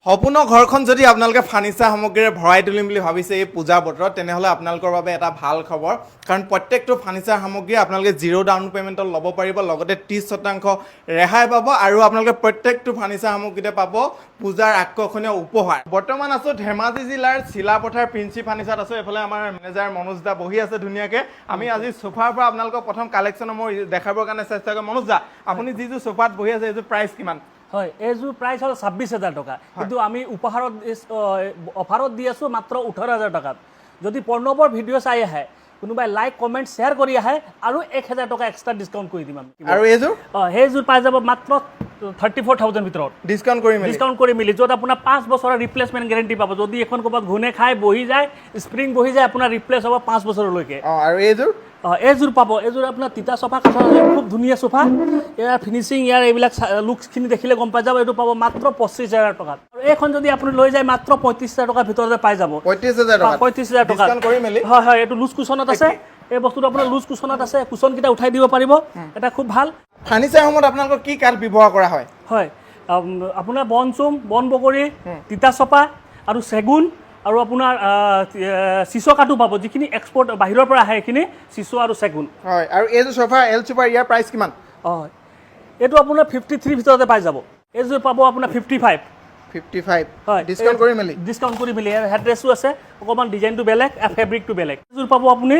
সম্পূৰ্ণ ঘৰখন যদি আপোনালোকে ফাৰ্নিচাৰ সামগ্ৰীৰে ভৰাই তুলিম বুলি ভাবিছে এই পূজা বতৰত তেনেহ'লে আপোনালোকৰ বাবে এটা ভাল খবৰ কাৰণ প্ৰত্যেকটো ফাৰ্নিচাৰ সামগ্ৰী আপোনালোকে জিৰ' ডাউন পে'মেণ্টত ল'ব পাৰিব লগতে 30% ৰেহাই পাব আৰু আপোনালোকে প্ৰত্যেকটো ফাৰ্নিচাৰ সামগ্ৰীতে পাব পূজাৰ আকৰ্ষণীয় উপহাৰ বৰ্তমান আছোঁ ধেমাজি জিলাৰ চিলাপথাৰ প্ৰিন্সি ফাৰ্নিচাৰত আছোঁ এইফালে আমাৰ মেনেজাৰ মনোজ দা বহি আছে ধুনীয়াকৈ আমি আজি সোফাৰ পৰা আপোনালোকক প্ৰথম কালেকশ্যন মই দেখাবৰ কাৰণে চেষ্টা কৰিম মনোজ দা আপুনি যিটো সোফাত বহি আছে এইটো প্ৰাইচ কিমান হয় এইযোৰ প্ৰাইচ হ'ল 26,000 টকা কিন্তু আমি উপহাৰত অফাৰত দি আছোঁ মাত্ৰ 18,000 টকাত যদি প্ৰণৱৰ ভিডিঅ' চাই আহে কোনোবাই লাইক কমেণ্ট শ্বেয়াৰ কৰি আহে আৰু 1,000 টকা এক্সট্ৰা ডিছকাউণ্ট কৰি দিম আমি আৰু এইযোৰ সেইযোৰ পাই যাব মাত্ৰ 34,000 ভিতৰত ডিছকাউণ্ট কৰি মিলি য'ত আপোনাৰ 5 বছৰৰ ৰিপ্লেচমেণ্ট গেৰেণ্টি পাব যদি এখন ক'ৰবাত ঘূনে খাই বহি যায় স্প্ৰিং বহি যায় আপোনাৰ ৰিপ্লেচ হ'ব 5 বছৰলৈকে আৰু এইযোৰ এইযোৰ পাব এইযোৰ আপোনাৰ তিতা চফা কাঠৰ খুব ধুনীয়া চোফা ইয়াৰ ফিনিচিং ইয়াৰ এইবিলাক লুকছখিনি দেখিলে গম পাই যাব এইটো পাব মাত্ৰ 25,000 টকাত আৰু এইখন যদি আপুনি লৈ যায় মাত্ৰ 35,000 টকাৰ ভিতৰতে পাই যাব 35,000 টকা হয় হয় এইটো লুজ কুচনত আছে এই বস্তুটো আপোনাৰ লুজ কুচনত আছে কুচনকেইটা উঠাই দিব পাৰিব এটা খুব ভাল ফাৰ্নিচাৰসমূহত আপোনালোকৰ কি কাঠ ব্যৱহাৰ কৰা হয় হয় আপোনাৰ বনচুম বন বগৰী তিতা চপা আৰু চেগুন আৰু আপোনাৰ চিছো কাঠো পাব যিখিনি এক্সপৰ্ট বাহিৰৰ পৰা আহে এইখিনি চিছো আৰু চেগুন হয় আৰু এইযোৰ সোফা এল চুপাৰ ইয়াৰ প্ৰাইচ কিমান হয় এইটো আপোনাৰ 53 ভিতৰতে পাই যাব এইযোৰ পাব আপোনাৰ 55 হয় ডিছকাউণ্ট কৰি মেলি হেড্ৰেছো আছে অকণমান ডিজাইনটো বেলেগ ফেব্ৰিকটো বেলেগ এইযোৰ পাব আপুনি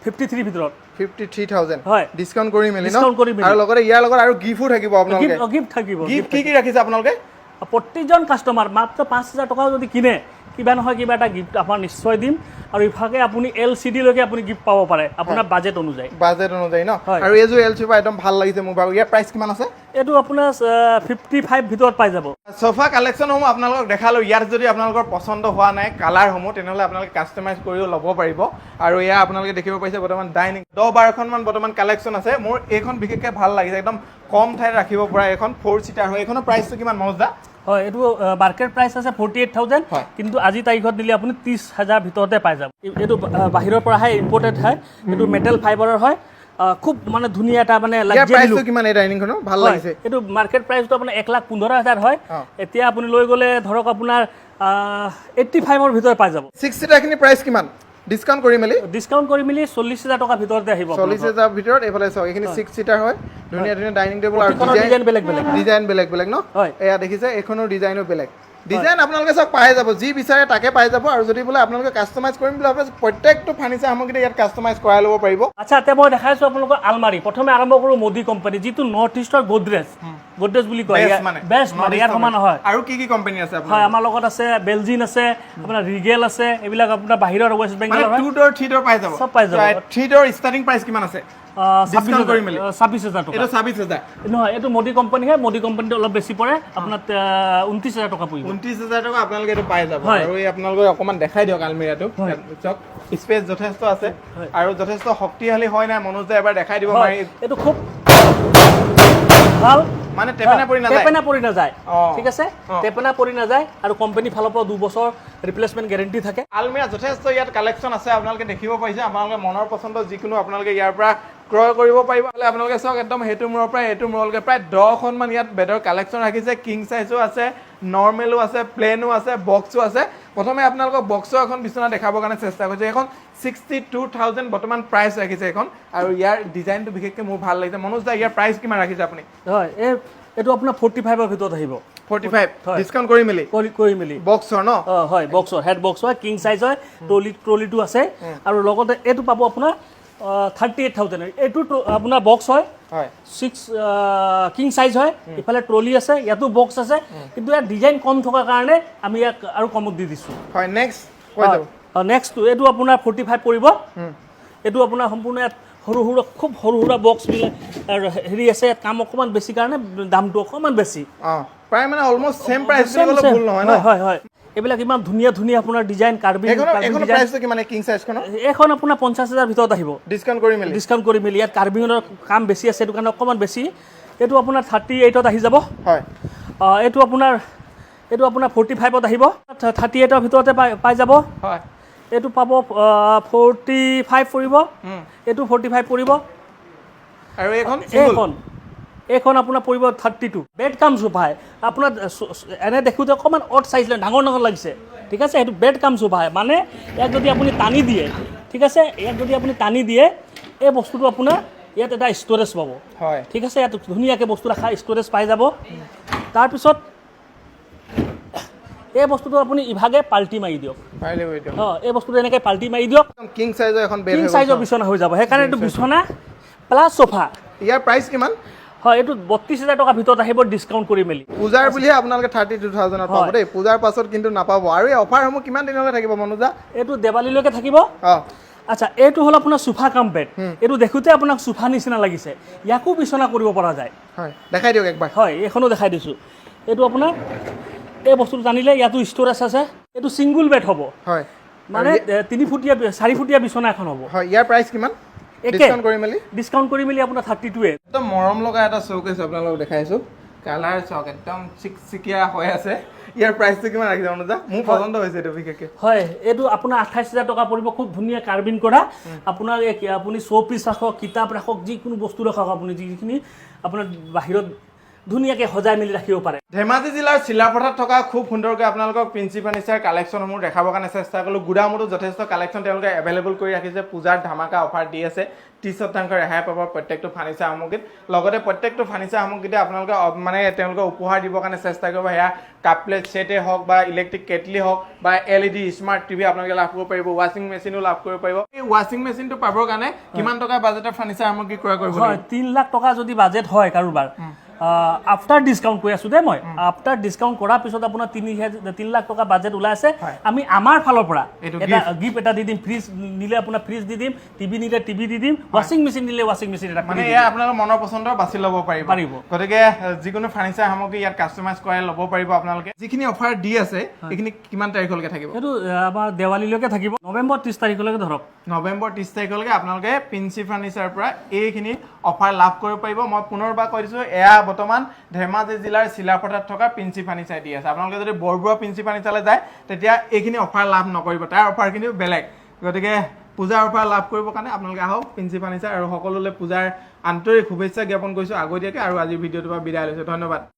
53 ভিতৰত 53,000 হয় ডিছকাউণ্ট কৰি মেলি আৰু লগতে ইয়াৰ লগত আৰু গিফ্টো থাকিব আপোনালোকে গিফ্ট থাকিব গিফ্ট কি ৰাখিছে আপোনালোকে প্ৰতিজন কাষ্টমাৰ মাত্ৰ 5,000 টকা যদি কিনে কিবা নহয় কিবা এটা গিফ্ট আপোনাৰ নিশ্চয় দিম আৰু ইভাগে আপুনি LCD লৈকে আপুনি গিফ্ট পাব পাৰে আপোনাৰ বাজেট অনুযায়ী ন আৰু এইযোৰ এল চুপাৰ একদম ভাল লাগিছে মোৰ বাৰু ইয়াৰ প্ৰাইচ কিমান আছে এইটো আপোনাৰ 55 ভিতৰত পাই যাব সোফা কালেকশ্যনসমূহ আপোনালোকক দেখালো ইয়াত যদি আপোনালোকৰ পচন্দ হোৱা নাই কালাৰসমূহ তেনেহ'লে আপোনালোকে কাষ্টমাইজ কৰিও ল'ব পাৰিব আৰু এয়া আপোনালোকে দেখিব পাৰিছে বৰ্তমান ডাইনিং 10-12খনমান বৰ্তমান কালেকশ্যন আছে মোৰ এইখন বিশেষকৈ ভাল লাগিছে একদম কম ঠাইত ৰাখিব পৰা এইখন 4 চিটাৰ হয় এইখনৰ প্ৰাইচটো কিমান মনোজ দা হয় এইটো মাৰ্কেট প্ৰাইচ আছে 48,000 কিন্তু আজি তাৰিখত দিলে আপুনি 30,000 ভিতৰতে পাই যাব এইটো বাহিৰৰ পৰা হয় ইম্পৰ্টেড হয় এইটো মেটেল ফাইবাৰৰ হয় খুব মানে ধুনীয়া এটা মানে প্ৰাইচটো কিমান এই ডাইনিংখনৰ ভাল লাগিছে এইটো মাৰ্কেট প্ৰাইচটো আপোনাৰ 1,15,000 হয় এতিয়া আপুনি লৈ গ'লে ধৰক আপোনাৰ 85ৰ ভিতৰত পাই যাব 6 চিটাৰখিনি প্ৰাইচ কিমান ডিছকাউণ্ট কৰি মেলি 40,000 টকাৰ ভিতৰতে আহিব 40,000 ভিতৰত এইফালে চাওক এইখিনি 6 চিটাৰ হয় ধুনীয়া ডাইনিং টেবুল আৰু ডিজাইন বেলেগ ন এয়া দেখিছে এইখনৰ ডিজাইনো বেলেগ ডিজাইন আপোনালোকে চব পাই যাব যি বিচাৰে তাকে পাই যাব আৰু যদি বোলে আপোনালোকে কাষ্টমাইজ কৰিম বুলি ভাবে প্ৰত্যেকটো ফাৰ্নিচাৰ সামগ্ৰী ইয়াত কাষ্টমাইজ কৰাই ল'ব পাৰিব আচ্ছা এতিয়া মই দেখাইছোঁ আপোনালোকৰ আলমাৰী প্ৰথমে আৰম্ভ কৰোঁ মোদী কোম্পানী যিটো নৰ্থ ইষ্টৰ গডৰেজ বুলি কয় বেষ্ট মানে ইয়াৰ সমান নহয় আৰু কি কোম্পানী আছে হয় আমাৰ লগত আছে বেলজিন আছে আপোনাৰ ৰিগেল আছে এইবিলাক আপোনাৰ বাহিৰৰ ৱেষ্ট বেংগলৰ হয় 2 ডোৰ 3 ডোৰ পাই যাব সব পাই যাব 3 ডোৰ ষ্টাৰ্টিং প্ৰাইচ কিমান আছে 26,000 টকা এইটো 26,000 নহয় এইটো মোদী কোম্পানী হয় মোদী কোম্পানীটো অলপ বেছি পৰে আপোনাৰ 29,000 টকা পৰিব 29,000 টকা আপোনালোকে এইটো পাই যাব আৰু এই আপোনালোকে অকণমান দেখাই দিয়ক আলমিৰাটো চাওক স্পেচ যথেষ্ট আছে আৰু যথেষ্ট শক্তিশালী হয় নাই মনোজ দা এবাৰ দেখাই দিব মাৰি এইটো খুব ভাল মানে টেপেনা পৰি নাযায় ঠিক আছে টেপেনা পৰি নাযায় আৰু কোম্পানী ফালৰ পৰা 2 বছৰ ৰিপ্লেচমেণ্ট গেৰেণ্টি থাকে আলমিৰা যথেষ্ট ইয়াত কালেকশ্যন আছে আপোনালোকে দেখিব পাৰিছে আপোনালোকে মনৰ পচন্দ যিকোনো আপোনালোকে ইয়াৰ পৰা ক্ৰয় কৰিব পাৰিব আপোনালোকে চাওক একদম সেইটো মূৰৰ পৰা এইটো মূৰলৈকে প্ৰায় 10খনমান ইয়াত বেডৰ কালেকশ্যন ৰাখিছে কিং চাইজো আছে নৰ্মেলো আছে প্লেনো আছে বক্সো আছে প্ৰথমে আপোনালোকক বক্সৰ এখন বিচনা দেখাবৰ কাৰণে চেষ্টা কৰিছে এখন 62,000 বৰ্তমান প্ৰাইচ ৰাখিছে এখন আৰু ইয়াৰ ডিজাইনটো বিশেষকৈ মোৰ ভাল লাগিছে মনোজ দা ইয়াৰ প্ৰাইচ কিমান ৰাখিছে আপুনি হয় এইটো আপোনাৰ 45ৰ ভিতৰত আহিব 45 ডিছকাউণ্ট কৰি মেলি বক্সৰ ন হয় বক্সৰ হেড বক্স হয় কিং চাইজ হয় ট্ৰলিটো আছে আৰু লগতে এইটো পাব আপোনাৰ 38,000 এইটো আপোনাৰ বক্স হয় 6 কিং চাইজ হয় ইফালে ট্ৰলি আছে ইয়াতো বক্স আছে কিন্তু ইয়াৰ ডিজাইন কম থকাৰ কাৰণে আমি ইয়াক আৰু কমত দি দিছোঁ হয় নেক্সট এইটো আপোনাৰ 45 পৰিব এইটো আপোনাৰ সম্পূৰ্ণ ইয়াত খুব সৰু সুৰা বক্সবিলাক হেৰি আছে ইয়াত কাম অকণমান বেছি কাৰণে দামটো অকণমান বেছি প্ৰায় মানে অলমষ্ট সেম প্ৰাইচ বুলি ক'লে ভুল নহয় ন হয় এইবিলাক ইমান ধুনীয়া আপোনাৰ ডিজাইন কাৰ্ভিং এইখন প্ৰাইচটো কিমান কিং সাইজখন এখন আপোনাৰ 50,000 ভিতৰত আহিব ডিসকাউন্ট কৰি মেলি ইয়াত কাৰ্ভিংৰ কাম বেছি আছে এইটো কাৰণে অকণমান বেছি এইটো আপোনাৰ 38ত আহি যাব হয় এইটো আপোনাৰ 45ত আহিব 38ৰ ভিতৰতে পাই যাব হয় এইটো পাব 45 পৰিব এইটো 45 পৰিব আৰু এইখন আপোনাৰ পৰিব 32 বেড কাম চোফা আপোনাৰ এনে দেখোঁতে অকণমান অড চাইজ ডাঙৰ ডাঙৰ লাগিছে ঠিক আছে সেইটো বেড কাম চোফা মানে ইয়াক যদি আপুনি টানি দিয়ে ঠিক আছে ইয়াক যদি আপুনি টানি দিয়ে এই বস্তুটো আপোনাৰ ইয়াত এটা ষ্ট'ৰেজ পাব হয় ঠিক আছে ইয়াত ধুনীয়াকৈ বস্তু ৰাখা ষ্ট'ৰেজ পাই যাব তাৰপিছত এই বস্তুটো আপুনি ইভাগে পাল্টি মাৰি দিয়ক এই বস্তুটো এনেকৈ পাল্টি মাৰি দিয়ক কিং সাইজৰ এখন বেড কিং সাইজৰ বিচনা হৈ যাব সেইকাৰণে এইটো বিচনা প্লাছ চোফা ইয়াৰ প্ৰাইচ কিমান হয় এইটো 32,000 টকাৰ ভিতৰত আহিব ডিছকাউণ্ট কৰি মেলি পূজাৰ বুলিহে আপোনালোকে 32,000 পাব দেই পূজাৰ পাছত কিন্তু নাপাব আৰু এই অফাৰসমূহ কিমান দিনলৈকে থাকিব মনোজা এইটো দেৱালীলৈকে থাকিব আচ্ছা এইটো হ'ল আপোনাৰ চোফা কাম বেড এইটো দেখোঁতে আপোনাক চোফা নিচিনা লাগিছে ইয়াকো বিচনা কৰিব পৰা যায় হয় দেখাই দিয়ক একবাৰ হয় এইখনো দেখাই দিছোঁ এইটো আপোনাৰ এই বস্তুটো জানিলে ইয়াতো ষ্ট'ৰেজ আছে এইটো ছিংগুল বেড হ'ব হয় মানে 3 ফুটীয়া 4 ফুটীয়া বিচনা এখন হ'ব হয় ইয়াৰ প্ৰাইচ কিমান ডিছকাউণ্ট কৰি মেলি আপোনাৰ 32 একদম মৰম লগা এটা শ্ব'কেছ আপোনালোকক দেখাইছোঁ কালাৰ চাওক একদম চিকচিকীয়া হৈ আছে ইয়াৰ প্ৰাইচটো কিমান ৰাখিছে মনোজা মোৰ পচন্দ হৈছে এইটো বিশেষকৈ হয় এইটো আপোনাৰ 28,000 টকা পৰিব খুব ধুনীয়া কাৰ্বিং কৰা আপোনাৰ আপুনি শ্ব' পিচ ৰাখক কিতাপ ৰাখক যিকোনো বস্তু ৰাখক আপুনি যিখিনি আপোনাৰ বাহিৰত ধুনীয়াকৈ সজাই মেলি ৰাখিব পাৰে ধেমাজি জিলাৰ চিলাপথাৰত থকা খুব সুন্দৰকৈ আপোনালোকক প্ৰিন্সি ফাৰ্নিচাৰ কালেকশ্যনসমূহ দেখাবৰ কাৰণে চেষ্টা কৰিলোঁ গুদামতো যথেষ্ট কালেকশ্যন তেওঁলোকে এভেইলেবল কৰি ৰাখিছে পূজাৰ ধামাকা অফাৰ দি আছে 30% ৰেহাই পাব প্ৰত্যেকটো ফাৰ্নিচাৰ সামগ্ৰীত লগতে প্ৰত্যেকটো ফাৰ্নিচাৰ সামগ্ৰীতে আপোনালোকে মানে তেওঁলোকে উপহাৰ দিবৰ কাৰণে চেষ্টা কৰিব সেয়া কাপ প্লেট ছেটেই হওক বা ইলেক্ট্ৰিক কেটলি হওক বা LED স্মাৰ্ট টিভি আপোনালোকে লাভ কৰিব পাৰিব ৱাশ্বিং মেচিনো লাভ কৰিব পাৰিব এই ৱাশ্বিং মেচিনটো পাবৰ কাৰণে কিমান টকা বাজেটৰ ফাৰ্নিচাৰ সামগ্ৰী ক্ৰয় কৰিব হয় 3 লাখ টকা যদি বাজেট হয় কাৰোবাৰ আফটাৰ ডিছকাউণ্ট কৰি আছোঁ দেই মই আফটাৰ ডিছকাউণ্ট কৰাৰ পিছত আপোনাৰ 3 লাখ টকা বাজেট ওলাই আছে আমি আমাৰ ফালৰ পৰা এটা গিফ্ট এটা দি দিম ফ্ৰিজ নিলে আপোনাৰ ফ্ৰিজ দি দিম টিভি নিলে টিভি দি দিম ৱাশ্বিং মেচিন নিলে ৱাশ্বিং মেচিন এটা মানে এয়া আপোনালোকৰ মনৰ পচন্দৰ বাছি ল'ব পাৰিব গতিকে যিকোনো ফাৰ্নিচাৰ সামগ্ৰী ইয়াত কাষ্টমাইজ কৰাই ল'ব পাৰিব আপোনালোকে যিখিনি অফাৰ দি আছে এইখিনি কিমান তাৰিখলৈকে থাকিব এইটো আমাৰ দেৱালীলৈকে থাকিব নৱেম্বৰ 30 তাৰিখলৈকে ধৰক নৱেম্বৰ 30 তাৰিখলৈকে আপোনালোকে প্ৰিন্সি ফাৰ্নিচাৰৰ পৰা এইখিনি অফাৰ লাভ কৰিব পাৰিব মই পুনৰবাৰ কৈ দিছোঁ এয়া বৰ্তমান ধেমাজি জিলাৰ চিলাপথাৰত থকা প্ৰিন্সি ফাৰ্নিচাৰ দি আছে আপোনালোকে যদি বৰবৰুৱা প্ৰিন্সি ফাৰ্নিচাৰলৈ যায় তেতিয়া এইখিনি অফাৰ লাভ নকৰিব তাৰ অফাৰ কিন্তু বেলেগ গতিকে পূজাৰ অফাৰ লাভ কৰিবৰ কাৰণে আপোনালোকে আহক প্ৰিন্সি ফাৰ্নিচাৰ আৰু সকলোলৈ পূজাৰ আন্তৰিক শুভেচ্ছা জ্ঞাপন কৰিছোঁ আগতীয়াকৈ আৰু আজিৰ ভিডিঅ'টোৰ পৰা বিদায় লৈছোঁ ধন্যবাদ